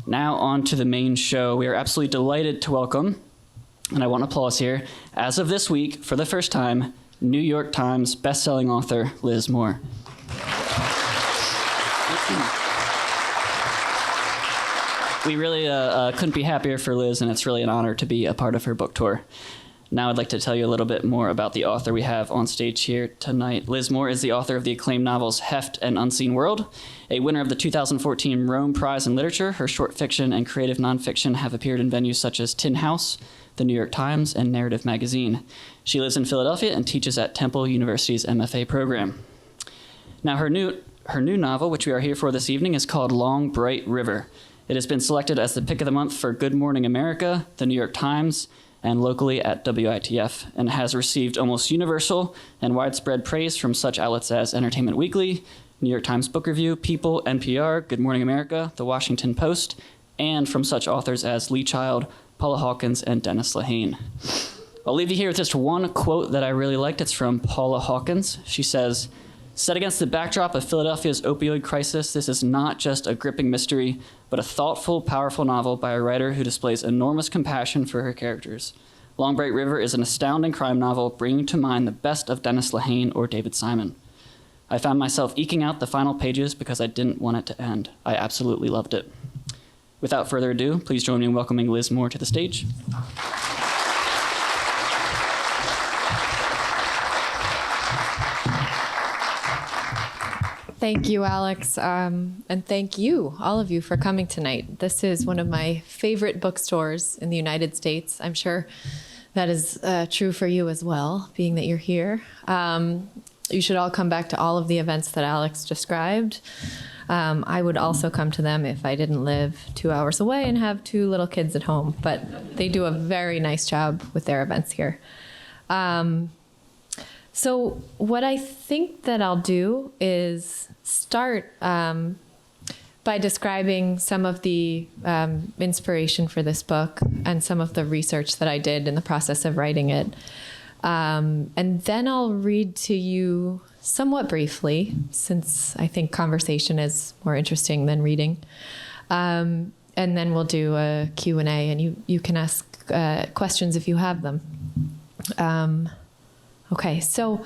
Now on to the main show. We are absolutely delighted to welcome, and I want applause here, as of this week, for the first time, New York Times bestselling author Liz Moore. We really couldn't be happier for Liz, and it's really an honor to be a part of her book tour. Now I'd like to tell you a little bit more about the author we have on stage here tonight. Liz Moore is the author of the acclaimed novels Heft and Unseen World, a winner of the 2014 Rome Prize in Literature. Her short fiction and creative nonfiction have appeared in venues such as Tin House, the New York Times, and Narrative Magazine. She lives in Philadelphia and teaches at Temple University's MFA program. Now her new novel, which we are here for this evening, is called Long Bright River. It has been selected as the pick of the month for Good Morning America, the New York Times, and locally at WITF, and has received almost universal and widespread praise from such outlets as Entertainment Weekly, New York Times Book Review, People, NPR, Good Morning America, The Washington Post, and from such authors as Lee Child, Paula Hawkins, and Dennis Lehane. I'll leave you here with just one quote that I really liked. It's from Paula Hawkins. She says, "Set against the backdrop of Philadelphia's opioid crisis, this is not just a gripping mystery, but a thoughtful, powerful novel by a writer who displays enormous compassion for her characters. Long Bright River is an astounding crime novel, bringing to mind the best of Dennis Lehane or David Simon. I found myself eking out the final pages because I didn't want it to end. I absolutely loved it." Without further ado, please join me in welcoming Liz Moore to the stage. Thank you, Alex, and thank you, all of you, for coming tonight. This is one of my favorite bookstores in the United States. I'm sure that is true for you as well, being that you're here. You should all come back to all of the events that Alex described. I would also come to them if I didn't live 2 hours away and have 2 little kids at home, but they do a very nice job with their events here. So what I think that I'll do is start by describing some of the inspiration for this book and some of the research that I did in the process of writing it. And then I'll read to you somewhat briefly, since I think conversation is more interesting than reading. And then we'll do a Q&A, and you can ask questions if you have them. Okay, so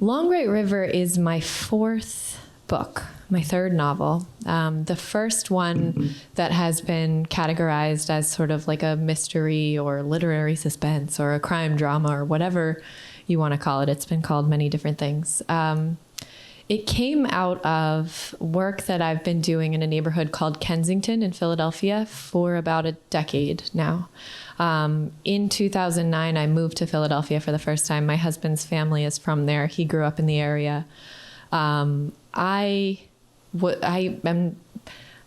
Long Bright River is my 4th book, my 3rd novel. The first one that has been categorized as sort of like a mystery or literary suspense or a crime drama or whatever you want to call it. It's been called many different things. It came out of work that I've been doing in a neighborhood called Kensington in Philadelphia for about a decade now. In 2009, I moved to Philadelphia for the first time. My husband's family is from there. He grew up in the area.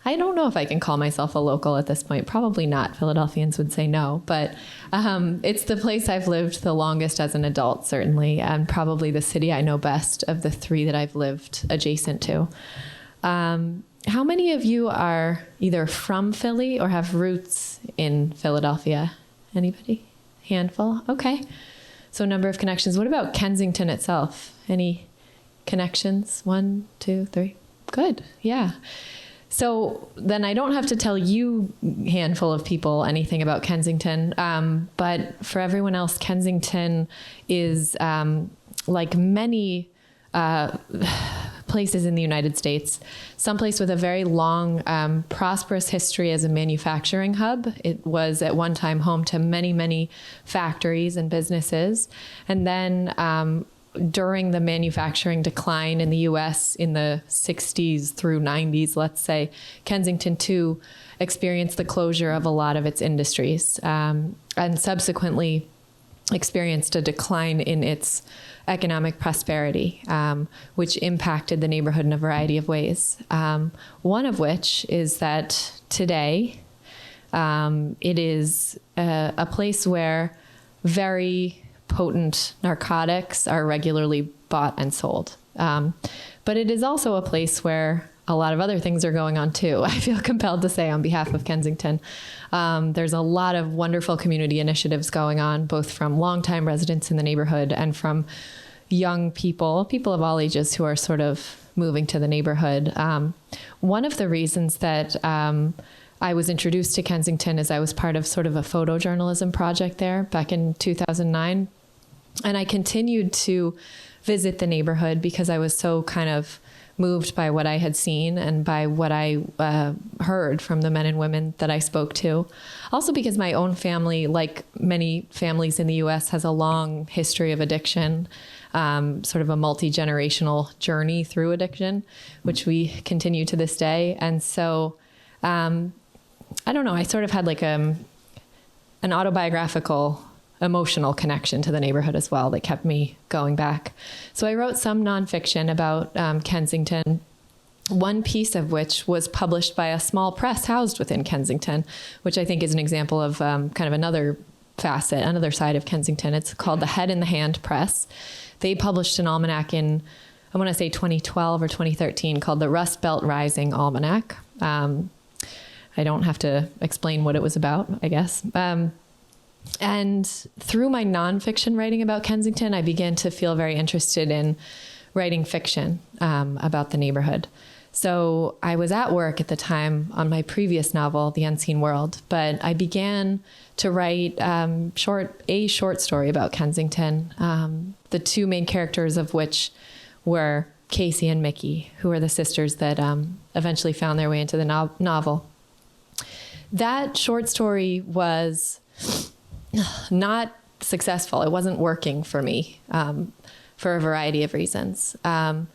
I don't know if I can call myself a local at this point. Probably not. Philadelphians would say no. But it's the place I've lived the longest as an adult, certainly, and probably the city I know best of the 3 that I've lived adjacent to. How many of you are either from Philly or have roots in Philadelphia? Anybody? Handful? Okay. So number of connections. What about Kensington itself? Any connections? 1, 2, 3? Good. Yeah. So then I don't have to tell you, handful of people, anything about Kensington. But for everyone else, Kensington is like many places in the United States, someplace with a very long, prosperous history as a manufacturing hub. It was at one time home to many, many factories and businesses. And then during the manufacturing decline in the U.S. in the 60s through 90s, let's say, Kensington too experienced the closure of a lot of its industries, and subsequently experienced a decline in its economic prosperity, which impacted the neighborhood in a variety of ways. One of which is that today it is a place where very potent narcotics are regularly bought and sold. But it is also a place where a lot of other things are going on too. I feel compelled to say on behalf of Kensington. There's a lot of wonderful community initiatives going on, both from longtime residents in the neighborhood and from young people of all ages who are sort of moving to the neighborhood. One of the reasons that I was introduced to Kensington as I was part of sort of a photojournalism project there back in 2009. And I continued to visit the neighborhood because I was so kind of moved by what I had seen and by what I heard from the men and women that I spoke to. Also because my own family, like many families in the U.S., has a long history of addiction, sort of a multi-generational journey through addiction, which we continue to this day. And so, I don't know, I sort of had like an autobiographical emotional connection to the neighborhood as well that kept me going back. So I wrote some nonfiction about Kensington, one piece of which was published by a small press housed within Kensington, which I think is an example of kind of another facet, another side of Kensington. It's called the Head in the Hand Press. They published an almanac in, I want to say 2012 or 2013, called the Rust Belt Rising Almanac. I don't have to explain what it was about, I guess. And through my nonfiction writing about Kensington, I began to feel very interested in writing fiction about the neighborhood. So I was at work at the time on my previous novel, The Unseen World, but I began to write a short story about Kensington, the two main characters of which were Kacey and Mickey, who are the sisters that eventually found their way into the novel. That short story was not successful. It wasn't working for me for a variety of reasons. And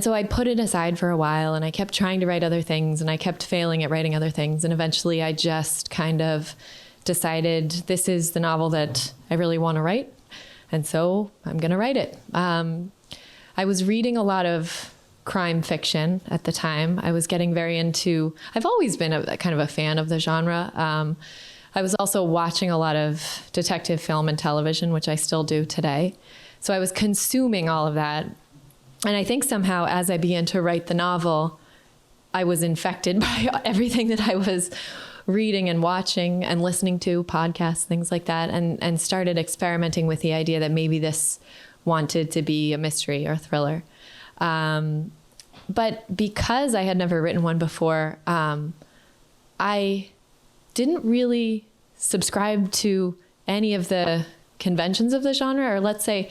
so I put it aside for a while and I kept trying to write other things and I kept failing at writing other things. And eventually I just kind of decided this is the novel that I really want to write. And so I'm going to write it. I was reading a lot of crime fiction at the time. I was getting very into, I've always been a kind of a fan of the genre. I was also watching a lot of detective film and television, which I still do today. So I was consuming all of that. And I think somehow as I began to write the novel, I was infected by everything that I was reading and watching and listening to, podcasts, things like that, and started experimenting with the idea that maybe this wanted to be a mystery or thriller. But because I had never written one before, I didn't really subscribe to any of the conventions of the genre, or let's say,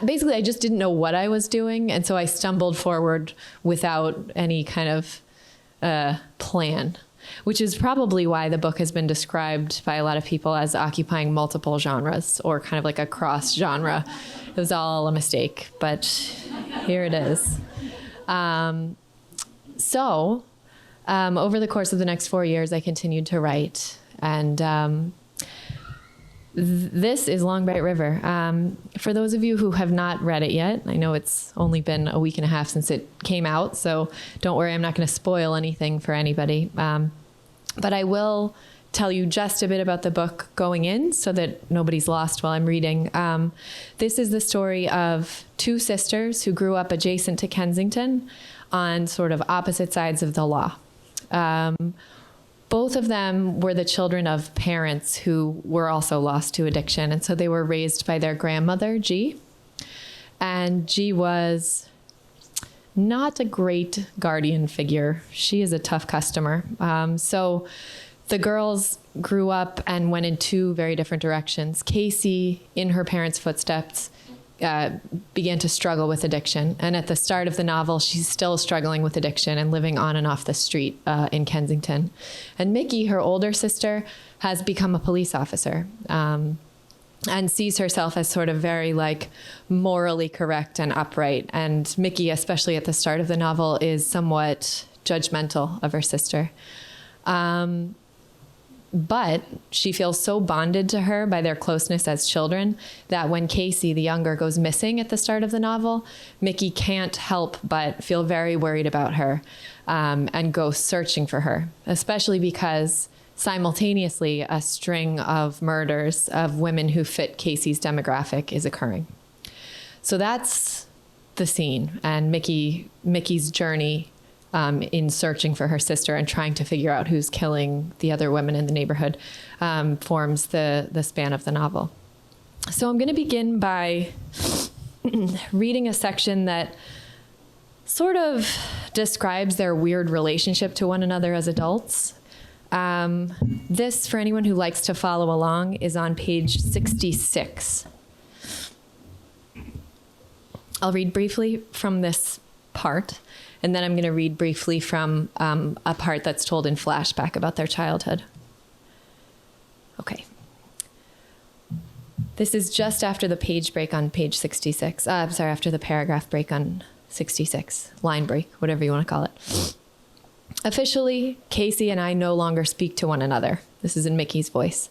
basically I just didn't know what I was doing. And so I stumbled forward without any kind of plan, which is probably why the book has been described by a lot of people as occupying multiple genres or kind of like a cross genre. It was all a mistake, but here it is. Over the course of the next 4 years, I continued to write. And this is Long Bright River. For those of you who have not read it yet, I know it's only been a week and a half since it came out, so don't worry, I'm not going to spoil anything for anybody. But I will tell you just a bit about the book going in so that nobody's lost while I'm reading. This is the story of two sisters who grew up adjacent to Kensington on sort of opposite sides of the law. Both of them were the children of parents who were also lost to addiction. And so they were raised by their grandmother, G. And G was not a great guardian figure. She is a tough customer. So the girls grew up and went in two very different directions. Kacey, in her parents' footsteps, began to struggle with addiction. And at the start of the novel, she's still struggling with addiction and living on and off the street in Kensington. And Mickey, her older sister, has become a police officer and sees herself as sort of very like morally correct and upright. And Mickey, especially at the start of the novel, is somewhat judgmental of her sister. But she feels so bonded to her by their closeness as children that when Kacey, the younger, goes missing at the start of the novel, Mickey can't help but feel very worried about her and go searching for her, especially because simultaneously a string of murders of women who fit Kacey's demographic is occurring. So that's the scene, and Mickey's journey in searching for her sister and trying to figure out who's killing the other women in the neighborhood forms the span of the novel. So I'm going to begin by reading a section that sort of describes their weird relationship to one another as adults. This, for anyone who likes to follow along, is on page 66. I'll read briefly from this part, and then I'm going to read briefly from a part that's told in flashback about their childhood. Okay. This is just after the page break on page 66. After the paragraph break on 66. Line break, whatever you want to call it. Officially, Kacey and I no longer speak to one another. This is in Mickey's voice.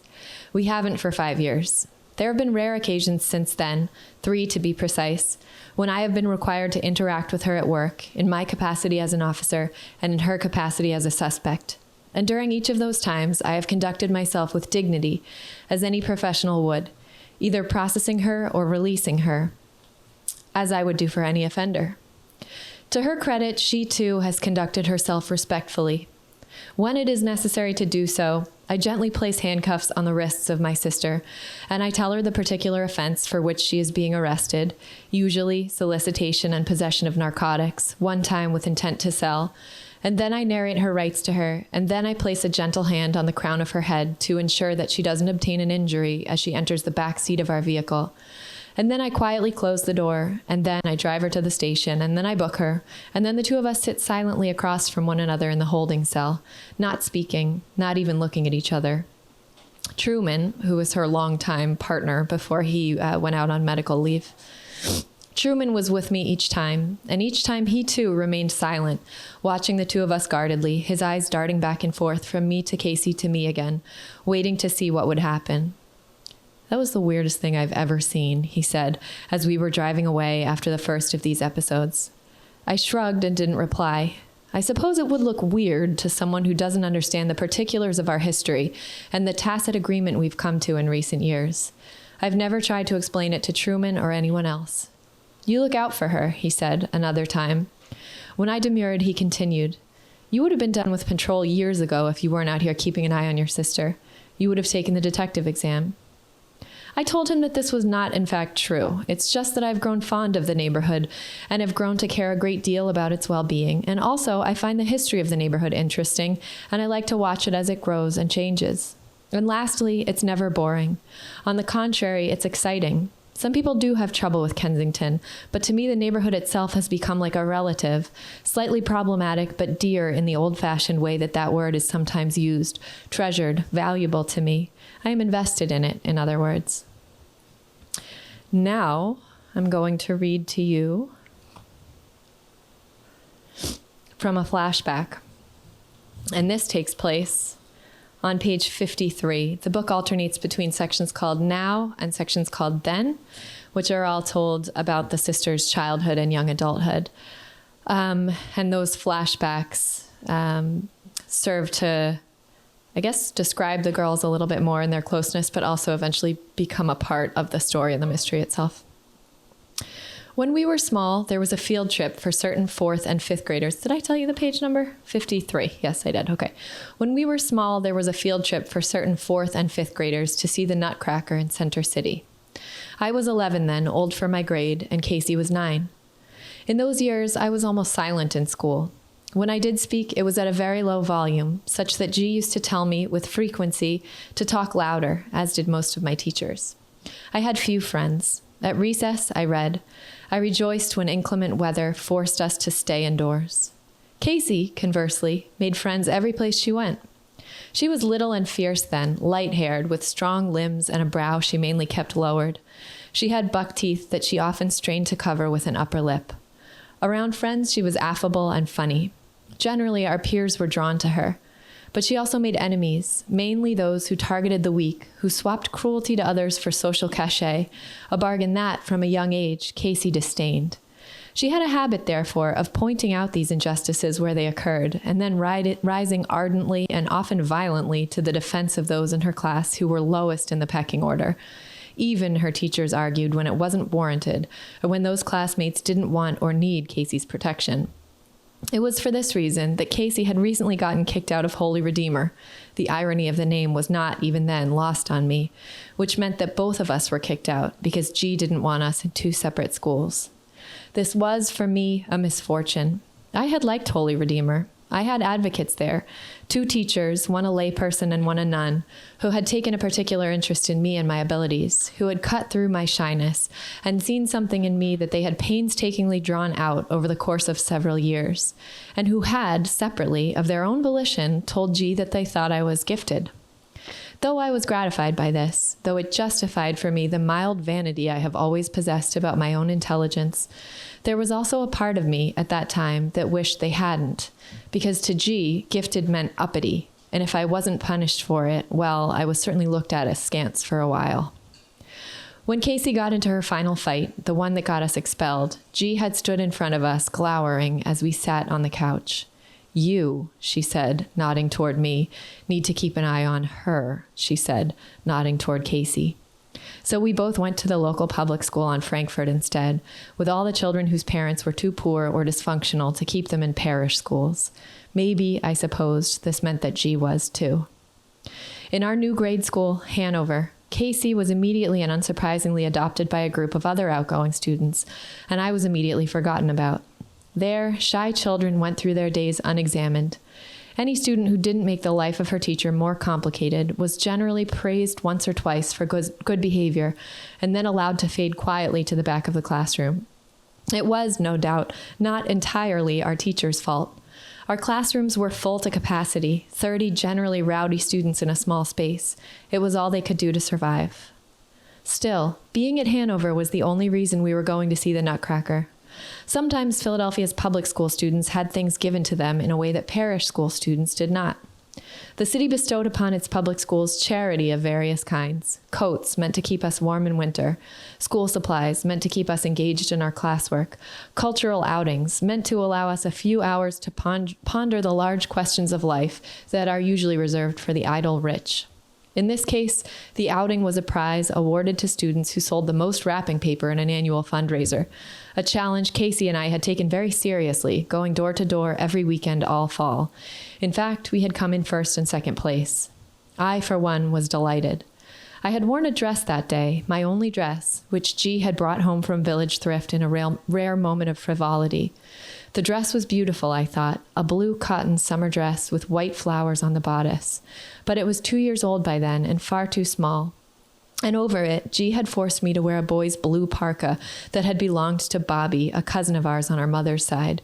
We haven't for 5 years. There have been rare occasions since then, 3 to be precise, when I have been required to interact with her at work, in my capacity as an officer and in her capacity as a suspect. And during each of those times, I have conducted myself with dignity, as any professional would, either processing her or releasing her, as I would do for any offender. To her credit, she too has conducted herself respectfully. When it is necessary to do so, I gently place handcuffs on the wrists of my sister, and I tell her the particular offense for which she is being arrested, usually solicitation and possession of narcotics, one time with intent to sell, and then I narrate her rights to her, and then I place a gentle hand on the crown of her head to ensure that she doesn't obtain an injury as she enters the back seat of our vehicle. And then I quietly close the door, and then I drive her to the station, and then I book her, and then the two of us sit silently across from one another in the holding cell, not speaking, not even looking at each other. Truman, who was her longtime partner before he went out on medical leave, Truman was with me each time, and each time he too remained silent, watching the two of us guardedly, his eyes darting back and forth from me to Kacey to me again, waiting to see what would happen. That was the weirdest thing I've ever seen, he said, as we were driving away after the first of these episodes. I shrugged and didn't reply. I suppose it would look weird to someone who doesn't understand the particulars of our history and the tacit agreement we've come to in recent years. I've never tried to explain it to Truman or anyone else. You look out for her, he said, another time. When I demurred, he continued, You would have been done with patrol years ago if you weren't out here keeping an eye on your sister. You would have taken the detective exam. I told him that this was not, in fact, true. It's just that I've grown fond of the neighborhood and have grown to care a great deal about its well-being. And also, I find the history of the neighborhood interesting, and I like to watch it as it grows and changes. And lastly, it's never boring. On the contrary, it's exciting. Some people do have trouble with Kensington, but to me the neighborhood itself has become like a relative, slightly problematic but dear in the old-fashioned way that word is sometimes used, treasured, valuable to me. I am invested in it, in other words. Now I'm going to read to you from a flashback, and this takes place on page 53. The book alternates between sections called Now and sections called Then, which are all told about the sisters' childhood and young adulthood. And those flashbacks serve to, I guess, describe the girls a little bit more in their closeness, but also eventually become a part of the story and the mystery itself. When we were small, there was a field trip for certain 4th and 5th graders. Did I tell you the page number? 53. Yes, I did. Okay. When we were small, there was a field trip for certain 4th and 5th graders to see the Nutcracker in Center City. I was 11 then, old for my grade, and Kacey was 9. In those years, I was almost silent in school. When I did speak, it was at a very low volume, such that G used to tell me with frequency to talk louder, as did most of my teachers. I had few friends. At recess, I read. I rejoiced when inclement weather forced us to stay indoors. Kacey, conversely, made friends every place she went. She was little and fierce then, light-haired, with strong limbs and a brow she mainly kept lowered. She had buck teeth that she often strained to cover with an upper lip. Around friends, she was affable and funny. Generally, our peers were drawn to her. But she also made enemies, mainly those who targeted the weak, who swapped cruelty to others for social cachet, a bargain that, from a young age, Kacey disdained. She had a habit, therefore, of pointing out these injustices where they occurred, and then rising ardently and often violently to the defense of those in her class who were lowest in the pecking order. Even, her teachers argued, when it wasn't warranted, or when those classmates didn't want or need Kacey's protection. It was for this reason that Kacey had recently gotten kicked out of Holy Redeemer. The irony of the name was not, even then, lost on me, which meant that both of us were kicked out because G didn't want us in 2 separate schools. This was, for me, a misfortune. I had liked Holy Redeemer. I had advocates there, 2 teachers, one a layperson and one a nun, who had taken a particular interest in me and my abilities, who had cut through my shyness and seen something in me that they had painstakingly drawn out over the course of several years, and who had, separately, of their own volition, told G that they thought I was gifted. Though I was gratified by this, though it justified for me the mild vanity I have always possessed about my own intelligence, there was also a part of me at that time that wished they hadn't, because to G, gifted meant uppity, and if I wasn't punished for it, well, I was certainly looked at askance for a while. When Kacey got into her final fight, the one that got us expelled, G had stood in front of us, glowering as we sat on the couch. You, she said, nodding toward me, need to keep an eye on her, she said, nodding toward Kacey. So we both went to the local public school on Frankfurt instead, with all the children whose parents were too poor or dysfunctional to keep them in parish schools. Maybe, I supposed, this meant that G was too. In our new grade school, Hanover, Kacey was immediately and unsurprisingly adopted by a group of other outgoing students, and I was immediately forgotten about. There, shy children went through their days unexamined. Any student who didn't make the life of her teacher more complicated was generally praised once or twice for good behavior and then allowed to fade quietly to the back of the classroom. It was, no doubt, not entirely our teacher's fault. Our classrooms were full to capacity, 30 generally rowdy students in a small space. It was all they could do to survive. Still, being at Hanover was the only reason we were going to see the Nutcracker. Sometimes Philadelphia's public school students had things given to them in a way that parish school students did not. The city bestowed upon its public schools charity of various kinds. Coats meant to keep us warm in winter. School supplies meant to keep us engaged in our classwork. Cultural outings meant to allow us a few hours to ponder the large questions of life that are usually reserved for the idle rich. In this case, the outing was a prize awarded to students who sold the most wrapping paper in an annual fundraiser, a challenge Kacey and I had taken very seriously, going door to door every weekend all fall. In fact, we had come in first and second place. I, for one, was delighted. I had worn a dress that day, my only dress, which G had brought home from Village Thrift in a rare moment of frivolity. The dress was beautiful, I thought, a blue cotton summer dress with white flowers on the bodice. But it was 2 years old by then and far too small. And over it, G had forced me to wear a boy's blue parka that had belonged to Bobby, a cousin of ours on our mother's side.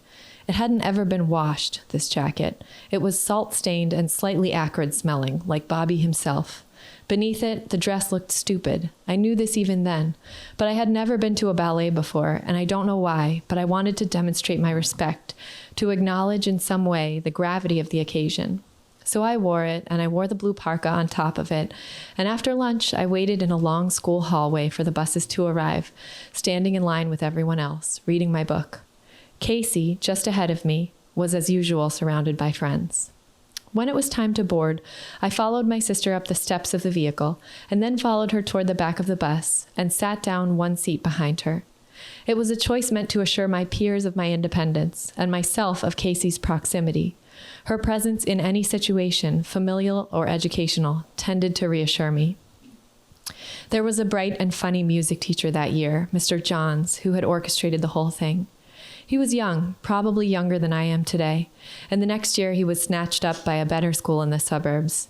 It hadn't ever been washed, this jacket. It was salt-stained and slightly acrid smelling, like Bobby himself. Beneath it, the dress looked stupid. I knew this even then, but I had never been to a ballet before, and I don't know why, but I wanted to demonstrate my respect, to acknowledge in some way the gravity of the occasion. So I wore it, and I wore the blue parka on top of it, and after lunch, I waited in a long school hallway for the buses to arrive, standing in line with everyone else, reading my book. Kacey, just ahead of me, was as usual surrounded by friends. When it was time to board, I followed my sister up the steps of the vehicle, and then followed her toward the back of the bus, and sat down one seat behind her. It was a choice meant to assure my peers of my independence, and myself of Kacey's proximity. Her presence in any situation, familial or educational, tended to reassure me. There was a bright and funny music teacher that year, Mr. Johns, who had orchestrated the whole thing. He was young, probably younger than I am today, and the next year he was snatched up by a better school in the suburbs.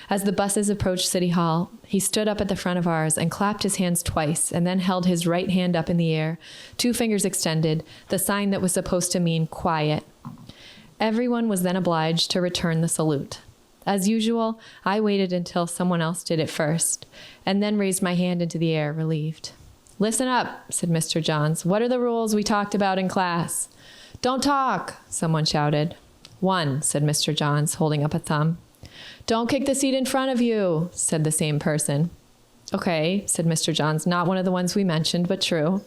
As the buses approached City Hall, he stood up at the front of ours and clapped his hands twice and then held his right hand up in the air, 2 fingers extended, the sign that was supposed to mean quiet. Everyone was then obliged to return the salute. As usual, I waited until someone else did it first, and then raised my hand into the air, relieved. "Listen up," said Mr. Johns. "What are the rules we talked about in class?" "Don't talk," someone shouted. "1," said Mr. Johns, holding up a thumb. "Don't kick the seat in front of you," said the same person. "Okay," said Mr. Johns, not one of the ones we mentioned, but true.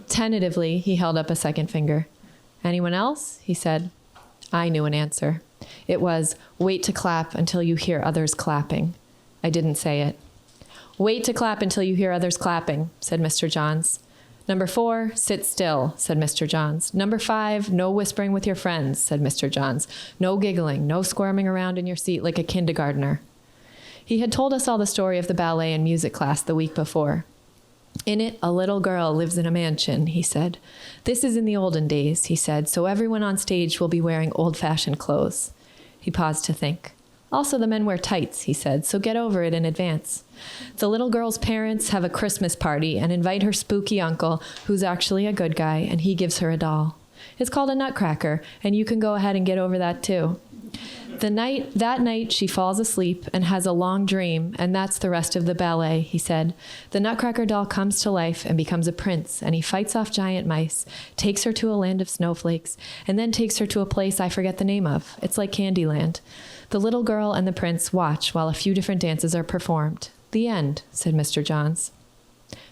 Tentatively, he held up a second finger. "Anyone else?" he said. I knew an answer. It was, "Wait to clap until you hear others clapping." I didn't say it. "Wait to clap until you hear others clapping," said Mr. Johns. "Number 4, sit still," said Mr. Johns. "Number 5, no whispering with your friends," said Mr. Johns. "No giggling, no squirming around in your seat like a kindergartner." He had told us all the story of the ballet and music class the week before. In it, a little girl lives in a mansion, he said. This is in the olden days, he said, so everyone on stage will be wearing old-fashioned clothes. He paused to think. Also, the men wear tights, he said, so get over it in advance. The little girl's parents have a Christmas party and invite her spooky uncle, who's actually a good guy, and he gives her a doll. It's called a nutcracker, and you can go ahead and get over that too. That night, she falls asleep and has a long dream, and that's the rest of the ballet, he said. The Nutcracker doll comes to life and becomes a prince, and he fights off giant mice, takes her to a land of snowflakes, and then takes her to a place I forget the name of. It's like Candyland. The little girl and the prince watch while a few different dances are performed. The end, said Mr. Johns.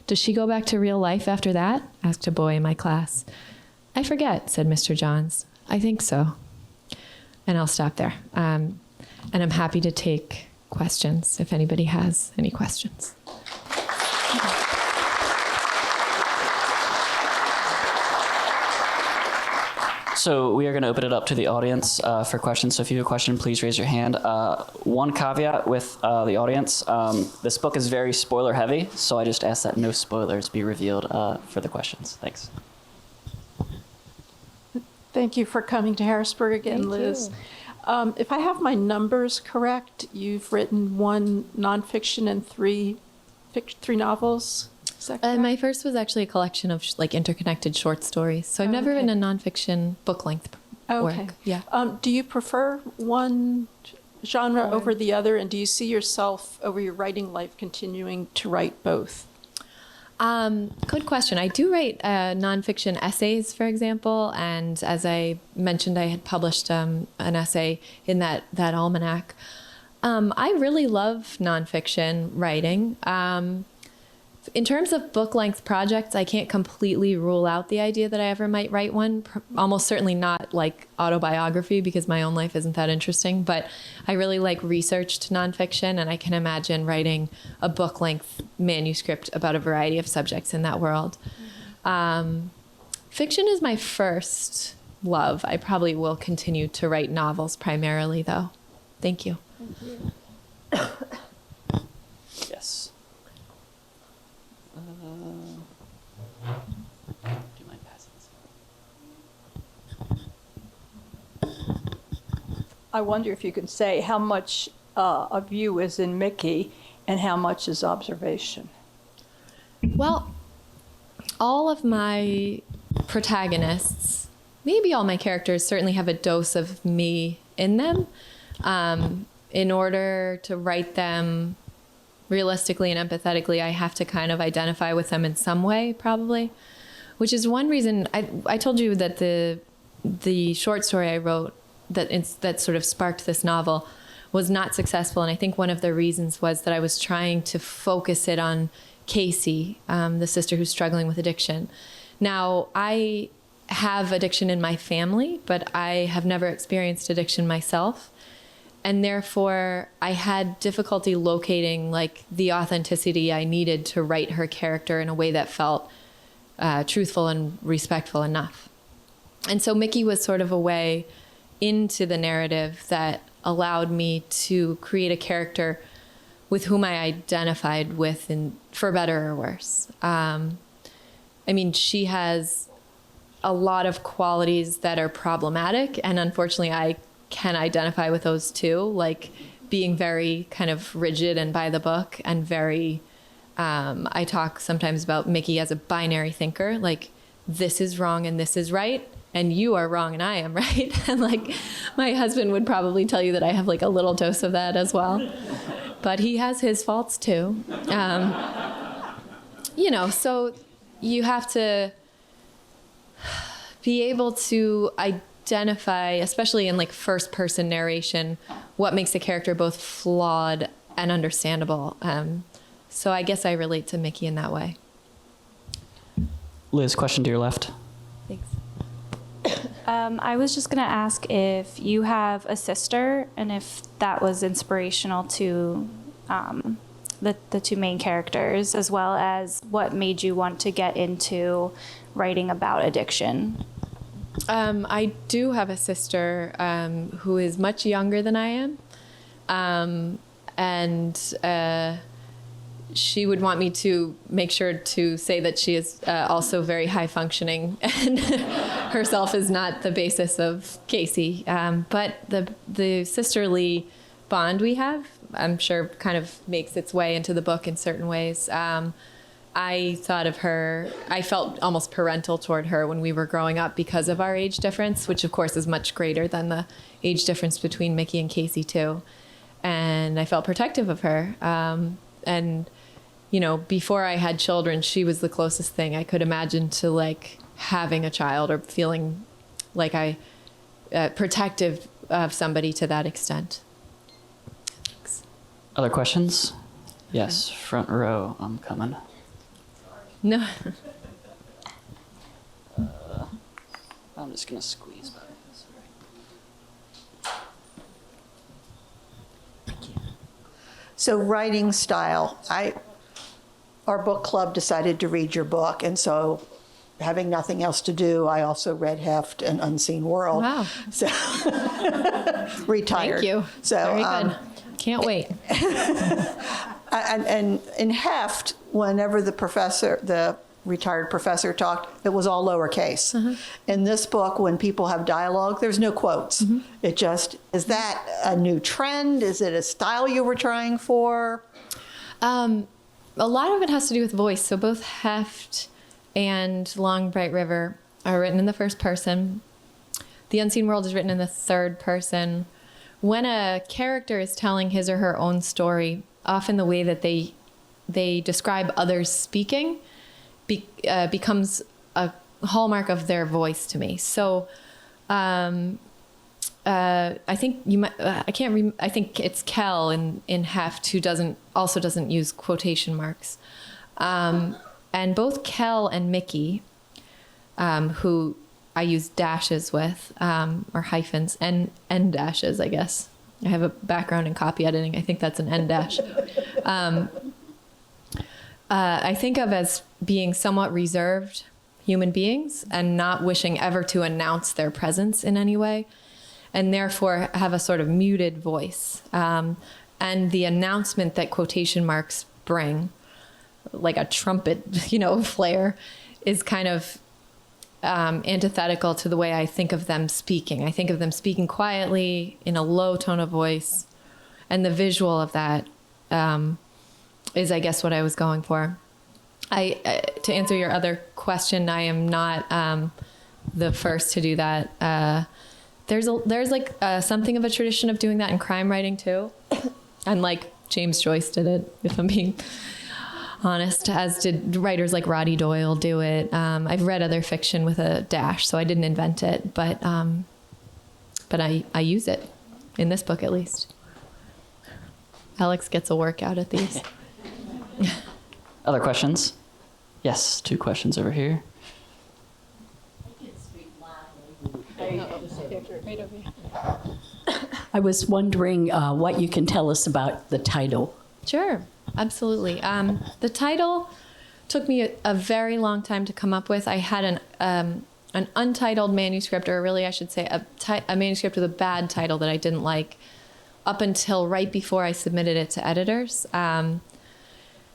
Does she go back to real life after that? Asked a boy in my class. I forget, said Mr. Johns. I think so. And I'll stop there. And I'm happy to take questions if anybody has any questions. So we are going to open it up to the audience for questions. So if you have a question, please raise your hand. One caveat with the audience. This book is very spoiler heavy, so I just ask that no spoilers be revealed for the questions. Thanks. Thank you for coming to Harrisburg again, Thank Liz. you. If I have my numbers correct, you've written 1 nonfiction and 3 novels. Is that correct? My first was actually a collection of interconnected short stories. So I've never written a nonfiction book-length work. Yeah. Do you prefer one genre over the other, and do you see yourself over your writing life continuing to write both? Good question. I do write nonfiction essays, for example, and as I mentioned, I had published an essay in that almanac. I really love nonfiction writing. In terms of book-length projects, I can't completely rule out the idea that I ever might write one. Almost certainly not like autobiography, because my own life isn't that interesting. But I really like researched nonfiction, and I can imagine writing a book-length manuscript about a variety of subjects in that world. Fiction is my first love. I probably will continue to write novels primarily, though. Thank you. Thank you. Yes. Do you mind passing this? I wonder if you can say how much of you is in Mickey and how much is observation. Well, all of my protagonists, maybe all my characters, certainly have a dose of me in them. In order to write them realistically and empathetically, I have to kind of identify with them in some way, probably, which is one reason I told you that the short story I wrote that sort of sparked this novel was not successful. And I think one of the reasons was that I was trying to focus it on Kacey, the sister who's struggling with addiction. Now, I have addiction in my family, but I have never experienced addiction myself. And therefore, I had difficulty locating the authenticity I needed to write her character in a way that felt truthful and respectful enough. And so Mickey was sort of a way into the narrative that allowed me to create a character with whom I identified with, for better or worse. She has a lot of qualities that are problematic, and unfortunately, I can identify with those too, like being very kind of rigid and by the book, and very, I talk sometimes about Mickey as a binary thinker, like this is wrong and this is right, and you are wrong and I am right. And my husband would probably tell you that I have a little dose of that as well, but he has his faults too. So you have to be able to identify, especially in first person narration, what makes a character both flawed and understandable. So I guess I relate to Mickey in that way. Liz, question to your left. Thanks. I was just going to ask if you have a sister and if that was inspirational to the two main characters, as well as what made you want to get into writing about addiction. I do have a sister who is much younger than I am. she would want me to make sure to say that she is also very high functioning and herself is not the basis of Kacey. But the sisterly bond we have, I'm sure, kind of makes its way into the book in certain ways. I thought of her, I felt almost parental toward her when we were growing up because of our age difference, which of course is much greater than the age difference between Mickey and Kacey too. And I felt protective of her. And, you know, before I had children, she was the closest thing I could imagine to like having a child or feeling like protective of somebody to that extent. Thanks. Other questions? Yes, front row. I'm coming. No. I'm just gonna squeeze by. So writing style, our book club decided to read your book, and so having nothing else to do, I also read Heft and Unseen World. Wow. So retired. Thank you. So very good. Can't wait. And in Heft, whenever the retired professor talked, it was all lowercase. In this book, when people have dialogue, there's no quotes. It just, is that a new trend? Is it a style you were trying for? A lot of it has to do with voice. So both Heft and Long Bright River are written in the first person. The Unseen World is written in the third person. When a character is telling his or her own story, often the way that they describe others speaking becomes a hallmark of their voice to me. So I think you might, I think it's Kel in Heft who doesn't use quotation marks. And both Kel and Mickey, who I use dashes with, or hyphens, and end dashes, I guess. I have a background in copy editing. I think that's an end dash. I think of as being somewhat reserved human beings and not wishing ever to announce their presence in any way, and therefore have a sort of muted voice. And the announcement that quotation marks bring, like a trumpet, flare, is kind of antithetical to the way I think of them speaking. I think of them speaking quietly in a low tone of voice, and the visual of that is, I guess, what I was going for. To answer your other question, I am not the first to do that. There's like something of a tradition of doing that in crime writing too, and like James Joyce did it, if I'm being honest, as did writers like Roddy Doyle do it. I've read other fiction with a dash, so I didn't invent it, but I use it in this book at least. Alex gets a workout at these. Other questions? Yes, 2 questions over here. I was wondering what you can tell us about the title. Sure, absolutely. The title took me a very long time to come up with. I had an untitled manuscript, or really I should say a manuscript with a bad title that I didn't like, up until right before I submitted it to editors.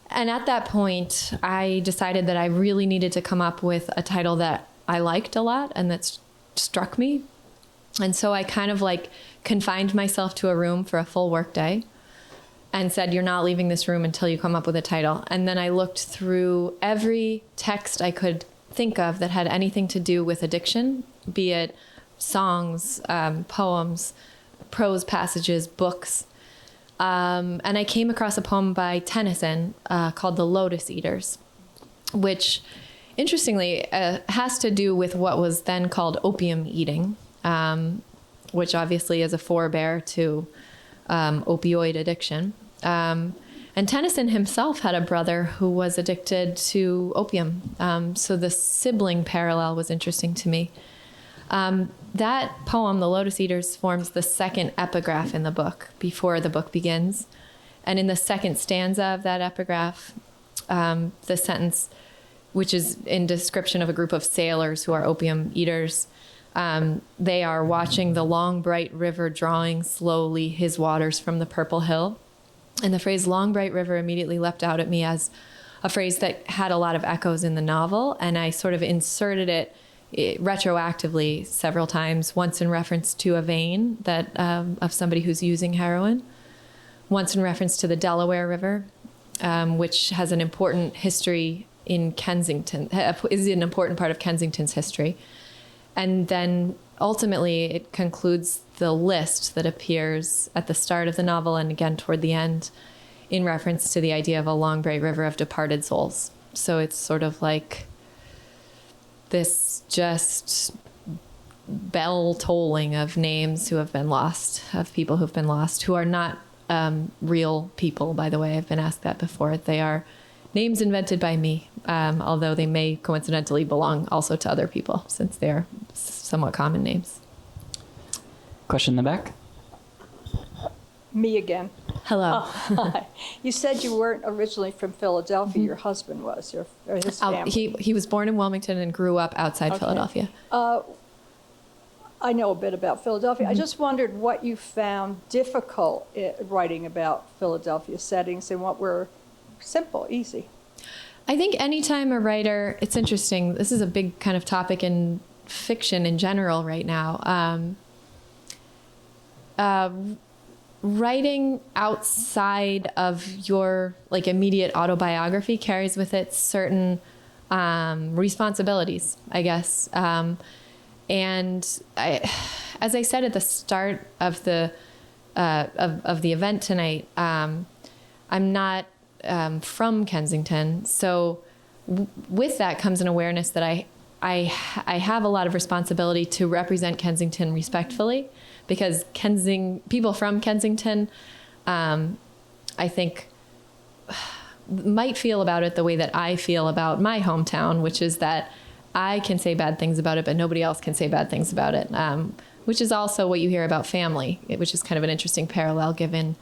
And at that point, I decided that I really needed to come up with a title that I liked a lot and that struck me. And so I kind of like confined myself to a room for a full workday and said, you're not leaving this room until you come up with a title. And then I looked through every text I could think of that had anything to do with addiction, be it songs, poems, prose passages, books. And I came across a poem by Tennyson called The Lotus Eaters, which interestingly has to do with what was then called opium eating, which obviously is a forebear to opioid addiction. And Tennyson himself had a brother who was addicted to opium. So the sibling parallel was interesting to me. That poem, The Lotus Eaters, forms the second epigraph in the book before the book begins. And in the second stanza of that epigraph, the sentence, which is in description of a group of sailors who are opium eaters, they are watching the long, bright river drawing slowly his waters from the purple hill. And the phrase long bright river immediately leapt out at me as a phrase that had a lot of echoes in the novel. And I sort of inserted it retroactively several times, once in reference to a vein that of somebody who's using heroin, once in reference to the Delaware River, which has an important history in Kensington, is an important part of Kensington's history. And then ultimately it concludes the list that appears at the start of the novel and again toward the end in reference to the idea of a long bright river of departed souls. So it's sort of like this just bell tolling of names who have been lost, of people who've been lost, who are not real people, by the way. I've been asked that before. They are names invented by me, although they may coincidentally belong also to other people, since they're somewhat common names. Question in the back? Me again. Hello. Hi. You said you weren't originally from Philadelphia. Your husband was, or his family. He was born in Wilmington and grew up outside Philadelphia. I know a bit about Philadelphia. I just wondered what you found difficult writing about Philadelphia settings and what were simple, easy. I think anytime a writer, it's interesting, this is a big kind of topic in fiction in general right now. Writing outside of your immediate autobiography carries with it certain responsibilities, I guess. And as I said at the start of the event tonight, I'm not from Kensington, so with that comes an awareness that I have a lot of responsibility to represent Kensington respectfully, because people from Kensington, I think, might feel about it the way that I feel about my hometown, which is that I can say bad things about it, but nobody else can say bad things about it, which is also what you hear about family, which is kind of an interesting parallel given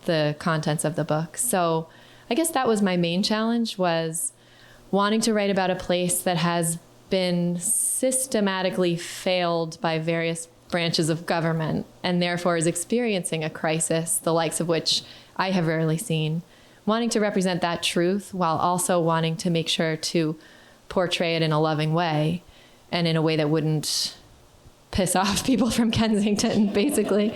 the contents of the book. So I guess that was my main challenge, was wanting to write about a place that has been systematically failed by various branches of government and therefore is experiencing a crisis, the likes of which I have rarely seen. Wanting to represent that truth while also wanting to make sure to portray it in a loving way and in a way that wouldn't piss off people from Kensington, basically.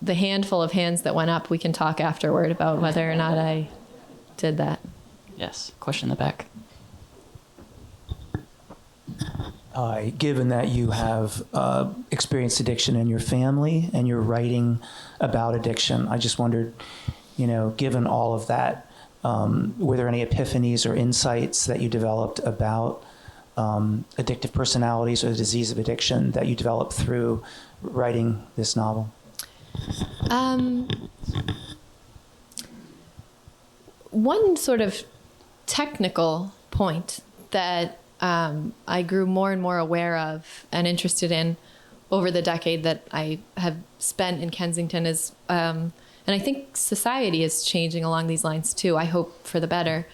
The handful of hands that went up, we can talk afterward about whether or not I did that. Yes. Question in the back. Given that you have experienced addiction in your family and you're writing about addiction, I just wondered, given all of that, were there any epiphanies or insights that you developed about addictive personalities or the disease of addiction that you developed through writing this novel? One sort of technical point that I grew more and more aware of and interested in over the decade that I have spent in Kensington is, and I think society is changing along these lines too, I hope for the better,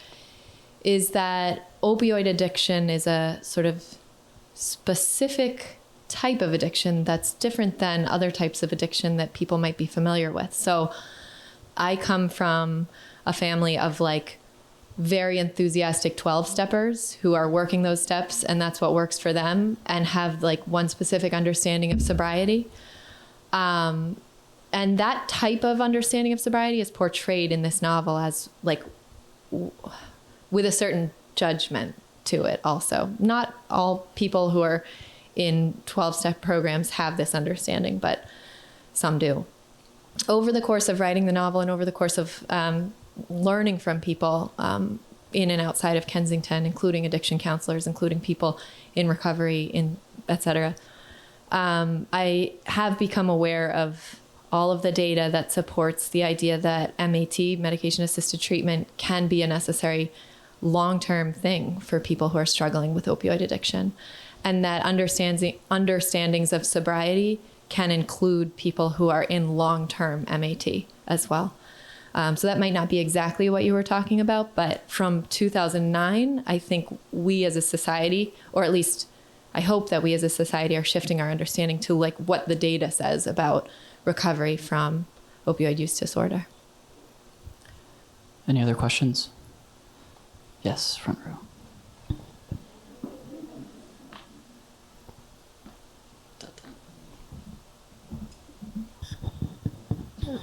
is that opioid addiction is a sort of specific type of addiction that's different than other types of addiction that people might be familiar with. So I come from a family of very enthusiastic 12-steppers who are working those steps, and that's what works for them, and have one specific understanding of sobriety. And that type of understanding of sobriety is portrayed in this novel as with a certain judgment to it also. Not all people who are in 12-step programs have this understanding, but some do. Over the course of writing the novel and over the course of learning from people in and outside of Kensington, including addiction counselors, including people in recovery, et cetera, I have become aware of all of the data that supports the idea that MAT, medication-assisted treatment, can be a necessary long-term thing for people who are struggling with opioid addiction, and that understandings of sobriety can include people who are in long-term MAT as well. So that might not be exactly what you were talking about, but from 2009, I think we as a society, or at least I hope that we as a society, are shifting our understanding to what the data says about recovery from opioid use disorder. Any other questions? Yes, front row.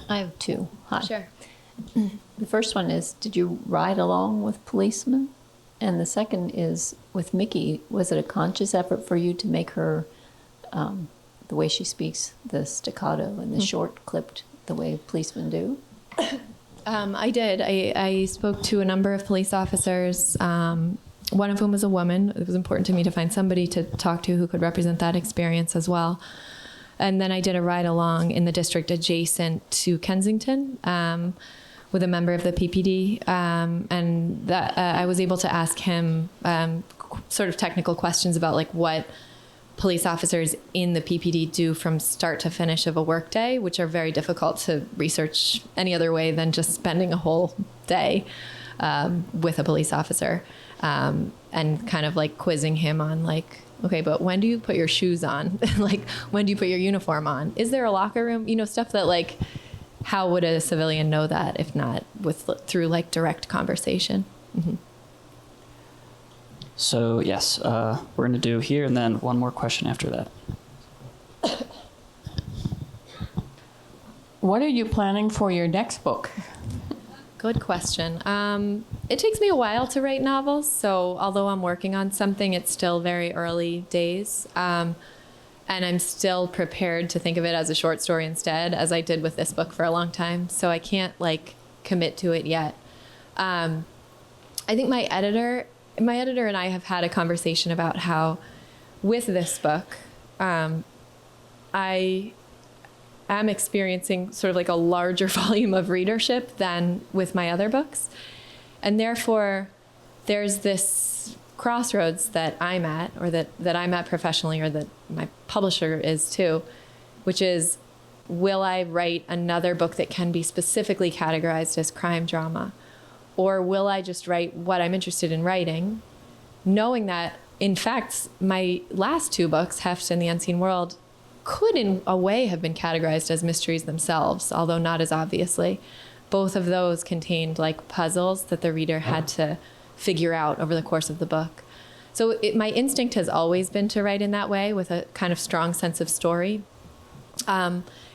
I have two. Hi. Sure. The first one is, did you ride along with policemen? And the second is, with Mickey, was it a conscious effort for you to make her, the way she speaks, the staccato and the short clipped, the way policemen do? I did. I spoke to a number of police officers, one of whom was a woman. It was important to me to find somebody to talk to who could represent that experience as well. And then I did a ride along in the district adjacent to Kensington with a member of the PPD. And that I was able to ask him sort of technical questions about like what police officers in the PPD do from start to finish of a workday, which are very difficult to research any other way than just spending a whole day with a police officer, and kind of like quizzing him on like, okay, but when do you put your shoes on? Like, when do you put your uniform on? Is there a locker room? You know, stuff that like, how would a civilian know that if not through like direct conversation? Mm-hmm. So yes, we're going to do here and then one more question after that. What are you planning for your next book? Good question. It takes me a while to write novels, so although I'm working on something, it's still very early days. And I'm still prepared to think of it as a short story instead, as I did with this book for a long time. So I can't like commit to it yet. I think my editor and I have had a conversation about how with this book, I am experiencing sort of like a larger volume of readership than with my other books. And therefore, there's this crossroads that I'm at, or that I'm at professionally, or that my publisher is too, which is, will I write another book that can be specifically categorized as crime drama? Or will I just write what I'm interested in writing, knowing that, in fact, my last two books, Heft and The Unseen World, could in a way have been categorized as mysteries themselves, although not as obviously. Both of those contained like puzzles that the reader had to figure out over the course of the book. So my instinct has always been to write in that way, with a kind of strong sense of story.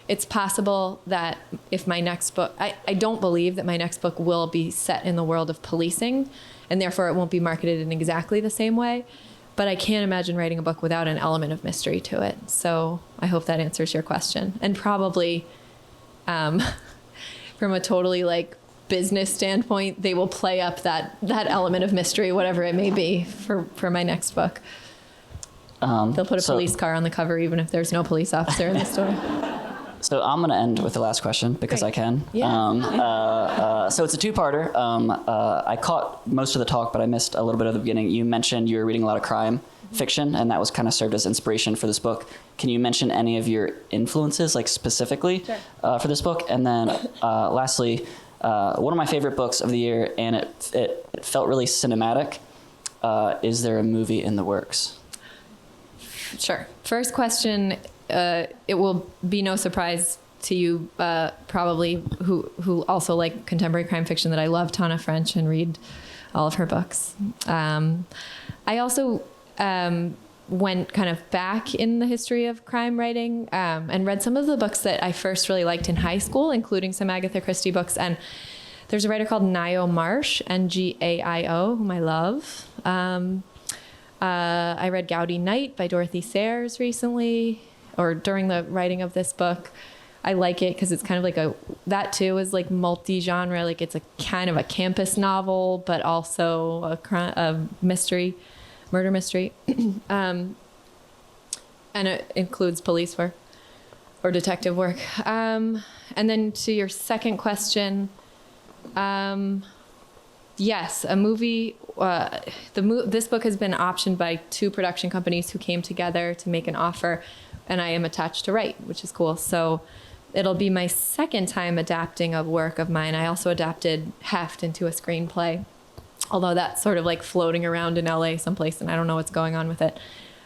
It's possible that if my next book, I don't believe that my next book will be set in the world of policing, and therefore it won't be marketed in exactly the same way. But I can't imagine writing a book without an element of mystery to it. So I hope that answers your question. And probably from a totally like business standpoint, they will play up that element of mystery, whatever it may be, for my next book. They'll put a police car on the cover even if there's no police officer in the story. So I'm going to end with the last question because Great. I can. Yeah. So it's a two-parter. I caught most of the talk, but I missed a little bit of the beginning. You mentioned you were reading a lot of crime fiction, and that was kind of served as inspiration for this book. Can you mention any of your influences, like specifically for this book? And then lastly, one of my favorite books of the year, and it felt really cinematic. Is there a movie in the works? Sure. First question, it will be no surprise to you, probably, who also like contemporary crime fiction, that I love Tana French and read all of her books. I also went kind of back in the history of crime writing and read some of the books that I first really liked in high school, including some Agatha Christie books. And there's a writer called Ngaio Marsh, Ngaio, whom I love. I read Gaudy Night by Dorothy Sayers recently, or during the writing of this book. I like it because it's kind of like that too is like multi-genre, like it's a kind of a campus novel, but also a mystery, murder mystery. And it includes police work or detective work. And then to your second question, yes, a movie. This book has been optioned by two production companies who came together to make an offer, and I am attached to write, which is cool. So it'll be my second time adapting a work of mine. I also adapted Heft into a screenplay, although that's sort of like floating around in LA someplace, and I don't know what's going on with it.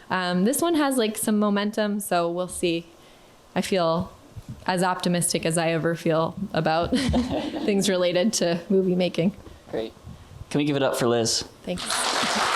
This one has like some momentum, so we'll see. I feel as optimistic as I ever feel about things related to movie making. Great. Can we give it up for Liz? Thank you.